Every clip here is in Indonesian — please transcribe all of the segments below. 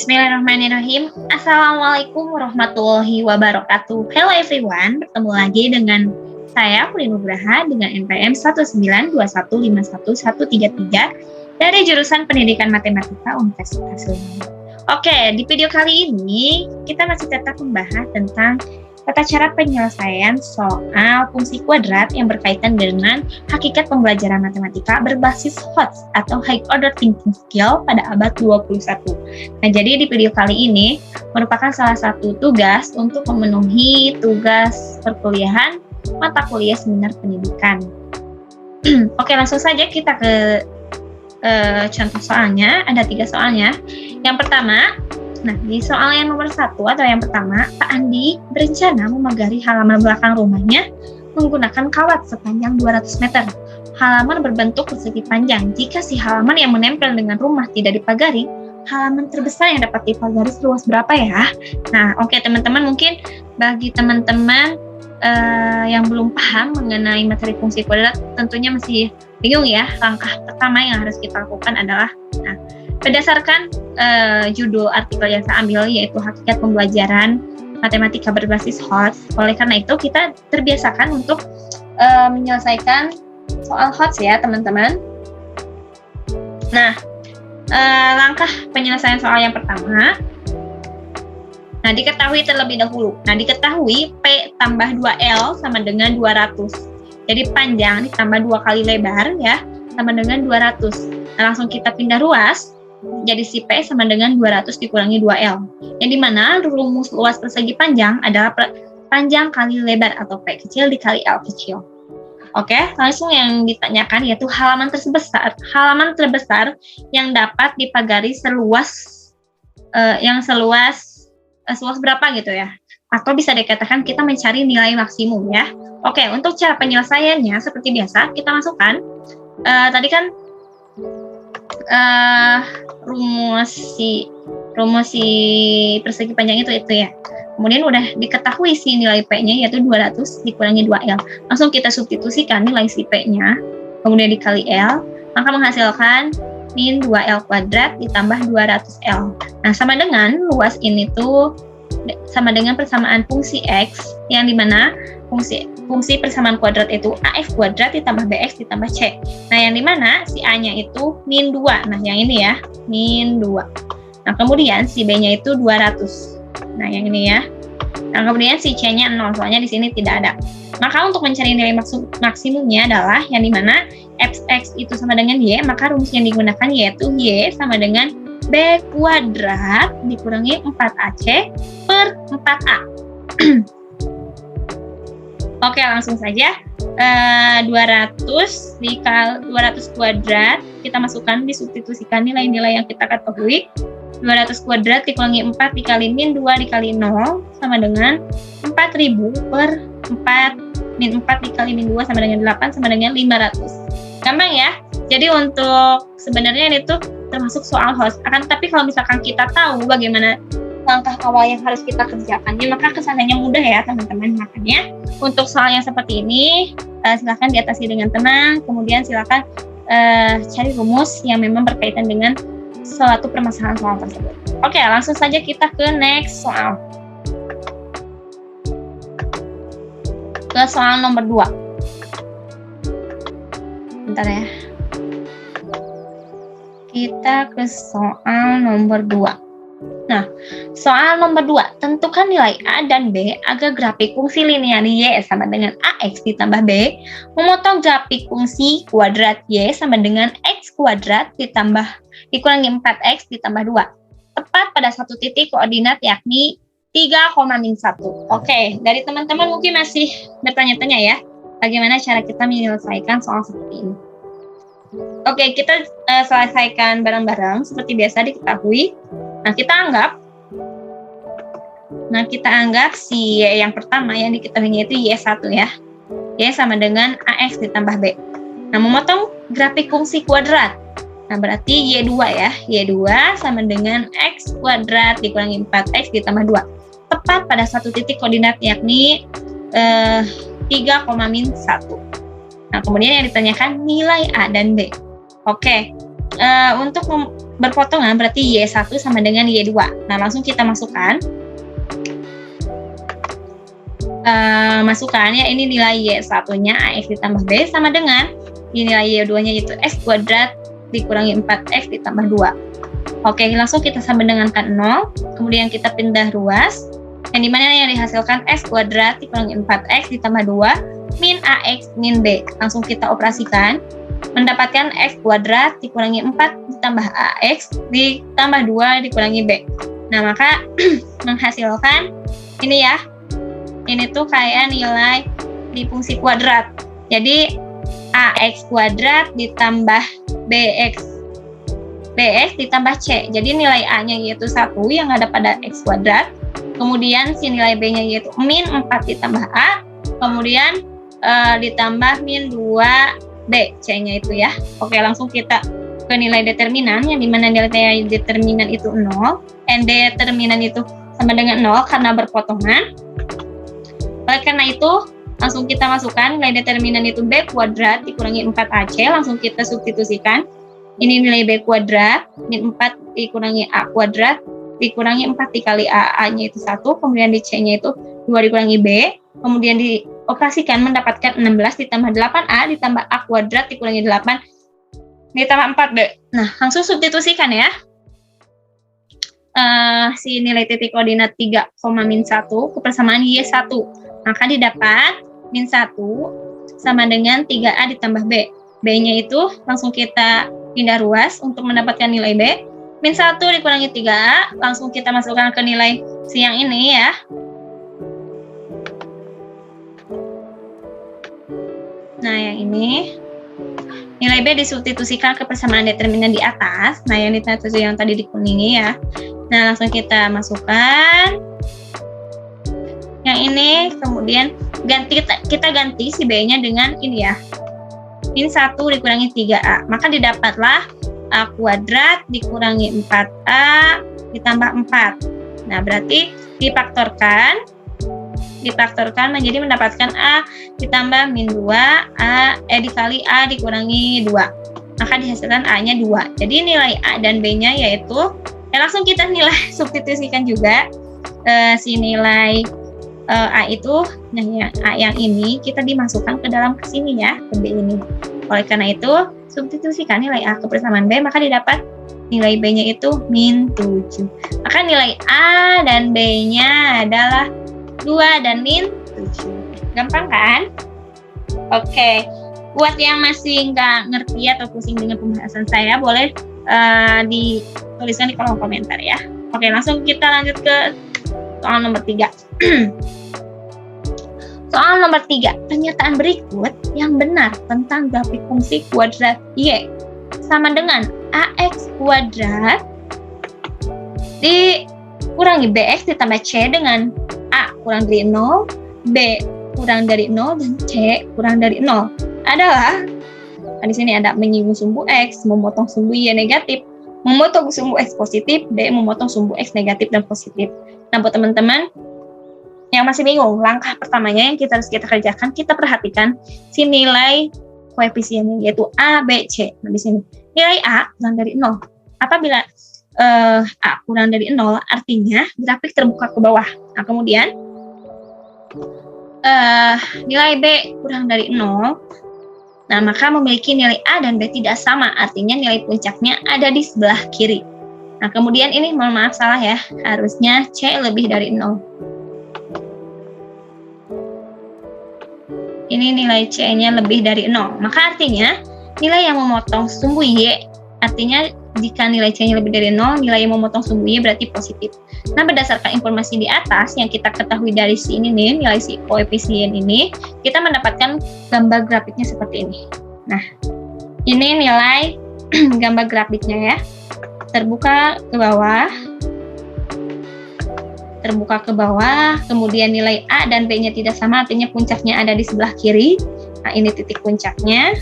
Bismillahirrahmanirrahim. Assalamualaikum warahmatullahi wabarakatuh. Hello everyone, bertemu lagi dengan saya Puri Nugraha dengan NPM 192151133 dari jurusan Pendidikan Matematika Universitas Unpad. Oke, di video kali ini kita masih tetap membahas tentang tata cara penyelesaian soal fungsi kuadrat yang berkaitan dengan hakikat pembelajaran matematika berbasis HOTS atau High Order Thinking Skill pada abad 21. Nah, jadi di video kali ini merupakan salah satu tugas untuk memenuhi tugas perkuliahan mata kuliah seminar pendidikan. Oke, langsung saja kita ke contoh soalnya. Ada 3 soalnya. Yang pertama, di soal yang nomor 1 atau yang pertama, Pak Andi berencana memagari halaman belakang rumahnya menggunakan kawat sepanjang 200 meter. Halaman berbentuk persegi panjang. Jika si halaman yang menempel dengan rumah tidak dipagari, halaman terbesar yang dapat dipagari seluas berapa ya? Nah, oke teman-teman, mungkin bagi teman-teman yang belum paham mengenai materi fungsi kuadrat, tentunya masih bingung ya. Langkah pertama yang harus kita lakukan adalah, berdasarkan judul artikel yang saya ambil, yaitu hakikat pembelajaran matematika berbasis HOTS. Oleh karena itu, kita terbiasakan untuk menyelesaikan soal HOTS ya, teman-teman. Nah, langkah penyelesaian soal yang pertama, diketahui terlebih dahulu. Diketahui P tambah 2L sama dengan 200. Jadi panjang ditambah 2 kali lebar ya, sama dengan 200. Langsung kita pindah ruas. Jadi si P sama dengan 200 dikurangi 2L. Yang dimana rumus luas persegi panjang adalah panjang kali lebar atau P kecil dikali L kecil. Oke, langsung yang ditanyakan yaitu halaman terbesar yang dapat dipagari seluas berapa gitu ya. Atau bisa dikatakan kita mencari nilai maksimum ya. Oke, untuk cara penyelesaiannya seperti biasa kita masukkan tadi kan rumus si persegi panjang itu ya. Kemudian udah diketahui si nilai P-nya yaitu 200 dikurangi 2L. Langsung kita substitusikan nilai si P-nya, kemudian dikali L, maka menghasilkan min 2L kuadrat ditambah 200L. Nah, sama dengan luas ini tuh sama dengan persamaan fungsi X, yang dimana fungsi persamaan kuadrat itu AX kuadrat ditambah BX ditambah C. Nah, yang dimana si A-nya itu min 2. Nah, yang ini ya, min 2. Nah, kemudian si B-nya itu 200. Nah, yang ini ya. Nah, kemudian si C-nya 0, soalnya di sini tidak ada. Maka untuk mencari nilai maksimumnya adalah yang dimana Fx itu sama dengan Y, maka rumus yang digunakan yaitu Y sama dengan B kuadrat dikurangi 4AC per 4A. Oke, langsung saja. 200 kuadrat kita masukkan, disubstitusikan nilai-nilai yang kita ketahui. 200 kuadrat dikurangi 4 dikali min 2 dikali 0 sama dengan 4000 per 4 min 4 dikali min 2 sama dengan 8 sama dengan 500. Gampang ya. Jadi untuk sebenarnya itu termasuk soal HOTS. Tapi kalau misalkan kita tahu bagaimana langkah awal yang harus kita kerjakannya, maka kesananya mudah ya teman-teman. Makanya untuk soal yang seperti ini silakan diatasi dengan tenang. Kemudian silakan cari rumus yang memang berkaitan dengan suatu permasalahan soal tersebut. Oke, langsung saja kita ke next soal. Ke soal nomor 2. Bentar ya. Kita ke soal nomor 2. Nah, soal nomor 2, tentukan nilai A dan B agar grafik fungsi linear Y sama dengan AX ditambah B, memotong grafik fungsi kuadrat Y sama dengan X kuadrat dikurangi 4X ditambah 2. Tepat pada satu titik koordinat yakni 3,-1. Oke, dari teman-teman mungkin masih bertanya-tanya ya, bagaimana cara kita menyelesaikan soal seperti ini. Oke, kita selesaikan bareng-bareng seperti biasa diketahui. Nah, kita anggap si Y yang pertama yang diketahuinya itu Y1 ya. Y sama dengan AX ditambah B. Nah, memotong grafik fungsi kuadrat. Nah, berarti Y2 ya. Y2 sama dengan X kuadrat dikurangi 4X ditambah 2. Tepat pada satu titik koordinat yakni 3,-1. Nah, kemudian yang ditanyakan nilai A dan B. Oke, untuk berpotongan berarti Y1 sama dengan Y2. Nah, langsung kita masukkan. Masukkan ya, ini nilai Y1-nya AX ditambah B sama dengan nilai Y2-nya yaitu X kuadrat dikurangi 4X ditambah 2. Oke, langsung kita sama dengankan 0. Kemudian kita pindah ruas. Yang dimana yang dihasilkan X kuadrat dikurangi 4X ditambah 2 min AX min B. Langsung kita operasikan. Mendapatkan X kuadrat dikurangi 4 ditambah AX ditambah 2 dikurangi B. Nah, maka menghasilkan ini ya. Ini tuh kayak nilai di fungsi kuadrat. Jadi AX kuadrat ditambah BX ditambah C. Jadi nilai A-nya yaitu 1 yang ada pada X kuadrat. Kemudian si nilai B-nya yaitu min 4 ditambah A. Kemudian ditambah min 2B. C-nya itu ya. Oke, langsung kita ke nilai determinan. Yang dimana nilai determinan itu 0. Determinan itu sama dengan 0 karena berpotongan. Oleh karena itu, langsung kita masukkan nilai determinan itu B kuadrat dikurangi 4AC, langsung kita substitusikan. Ini nilai B kuadrat, min 4 dikurangi A kuadrat, dikurangi 4 dikali A-nya itu 1, kemudian di C-nya itu 2 dikurangi B, kemudian dioperasikan mendapatkan 16 ditambah 8A ditambah A kuadrat dikurangi 8 ditambah 4B. Nah, langsung substitusikan ya. Si nilai titik koordinat 3, min 1 kepersamaan Y1. Maka didapat min 1 sama dengan 3A ditambah B. B-nya itu langsung kita pindah ruas untuk mendapatkan nilai B. Min 1 dikurangi 3A, langsung kita masukkan ke nilai si yang ini ya. Nah, yang ini. Nilai B disubstitusikan ke persamaan determinan di atas. Nah, yang yang tadi dikuningi ya. Nah, langsung kita masukkan. Yang ini kemudian kita ganti si B-nya dengan ini ya. Min 1 dikurangi 3A. Maka didapatlah A kuadrat dikurangi 4A ditambah 4. Nah, berarti difaktorkan menjadi mendapatkan A ditambah min 2 dikali A dikurangi 2. Maka dihasilkan A-nya 2. Jadi nilai A dan B-nya yaitu langsung kita nilai substitusikan juga si nilai A itu, nah ya, A yang ini kita dimasukkan ke dalam sini ya, ke B ini. Oleh karena itu, substitusikan nilai A ke persamaan B, maka didapat nilai B-nya itu min 7. Maka nilai A dan B-nya adalah 2 dan min 7. Gampang kan? Oke, buat yang masih nggak ngerti atau pusing dengan pembahasan saya, boleh dituliskan di kolom komentar ya. Oke, langsung kita lanjut ke soal nomor 3. Soal nomor 3, pernyataan berikut yang benar tentang grafik fungsi kuadrat Y sama dengan AX kuadrat dikurangi BX ditambah C dengan A kurang dari 0, B kurang dari 0, dan C kurang dari 0 adalah, di sini ada menyinggung sumbu X, memotong sumbu Y negatif, memotong sumbu X positif, D memotong sumbu X negatif dan positif. Nah, buat teman-teman yang masih bingung, langkah pertamanya yang harus kita kerjakan, kita perhatikan si nilai koefisiennya yaitu A, B, C. Nah, di sini nilai A kurang dari 0. Apabila A kurang dari 0, artinya grafik terbuka ke bawah. Nah, kemudian nilai B kurang dari 0. Nah, maka memiliki nilai A dan B tidak sama, artinya nilai puncaknya ada di sebelah kiri. Nah, kemudian ini mohon maaf salah ya, harusnya C lebih dari 0. Ini nilai C-nya lebih dari 0. Maka artinya nilai yang memotong sumbu Y, artinya jika nilai C-nya lebih dari 0, nilai yang memotong sumbu Y berarti positif. Nah, berdasarkan informasi di atas yang kita ketahui dari sini nih, nilai si koefisien ini, kita mendapatkan gambar grafiknya seperti ini. Nah, ini nilai gambar grafiknya ya. Terbuka ke bawah, kemudian nilai A dan B-nya tidak sama, artinya puncaknya ada di sebelah kiri. Nah, ini titik puncaknya.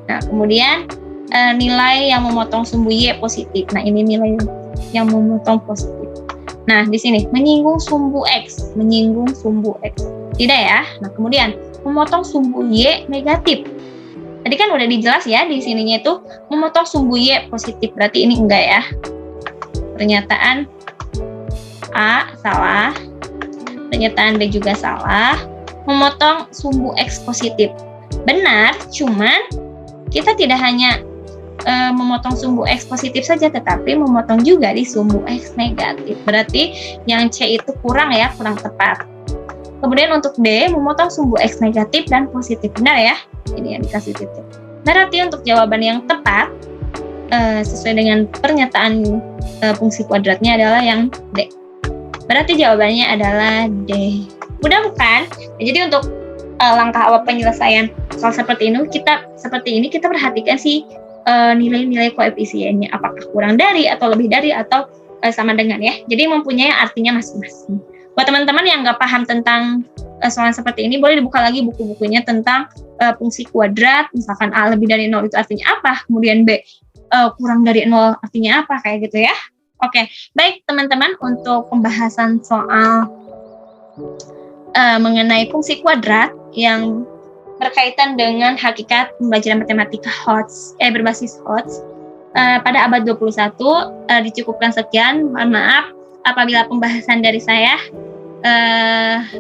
Nah, kemudian nilai yang memotong sumbu Y positif. Nah, ini nilai yang memotong positif. Nah, di sini menyinggung sumbu X. Tidak ya. Nah, kemudian memotong sumbu Y negatif. Tadi Tadi kan udah dijelas ya di sininya itu memotong sumbu Y positif, berarti ini enggak ya. Pernyataan A salah, pernyataan B juga salah. Memotong sumbu X positif benar, cuman kita tidak hanya memotong sumbu X positif saja, tetapi memotong juga di sumbu X negatif. Berarti yang C itu kurang ya, kurang tepat. Kemudian untuk D, memotong sumbu X negatif dan positif. Benar ya? Ini yang dikasih titik. Berarti untuk jawaban yang tepat, sesuai dengan pernyataan fungsi kuadratnya adalah yang D. Berarti jawabannya adalah D. Mudah bukan? Jadi untuk langkah awal penyelesaian soal seperti ini kita perhatikan sih nilai-nilai koefisiennya, apakah kurang dari atau lebih dari atau sama dengan ya. Jadi mempunyai artinya masing-masing. Buat teman-teman yang nggak paham tentang soal seperti ini, boleh dibuka lagi buku-bukunya tentang fungsi kuadrat. Misalkan A lebih dari 0 itu artinya apa, kemudian B kurang dari 0 artinya apa, kayak gitu ya. Oke, baik teman-teman, untuk pembahasan soal mengenai fungsi kuadrat yang berkaitan dengan hakikat pembelajaran matematika berbasis HOTS pada abad 21 dicukupkan sekian. Mohon maaf apabila pembahasan dari saya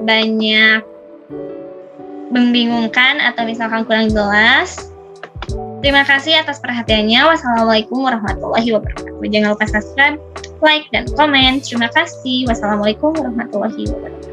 banyak membingungkan atau misalkan kurang jelas. Terima kasih atas perhatiannya. Wassalamualaikum warahmatullahi wabarakatuh. Jangan lupa subscribe, like, dan komen. Terima kasih. Wassalamualaikum warahmatullahi wabarakatuh.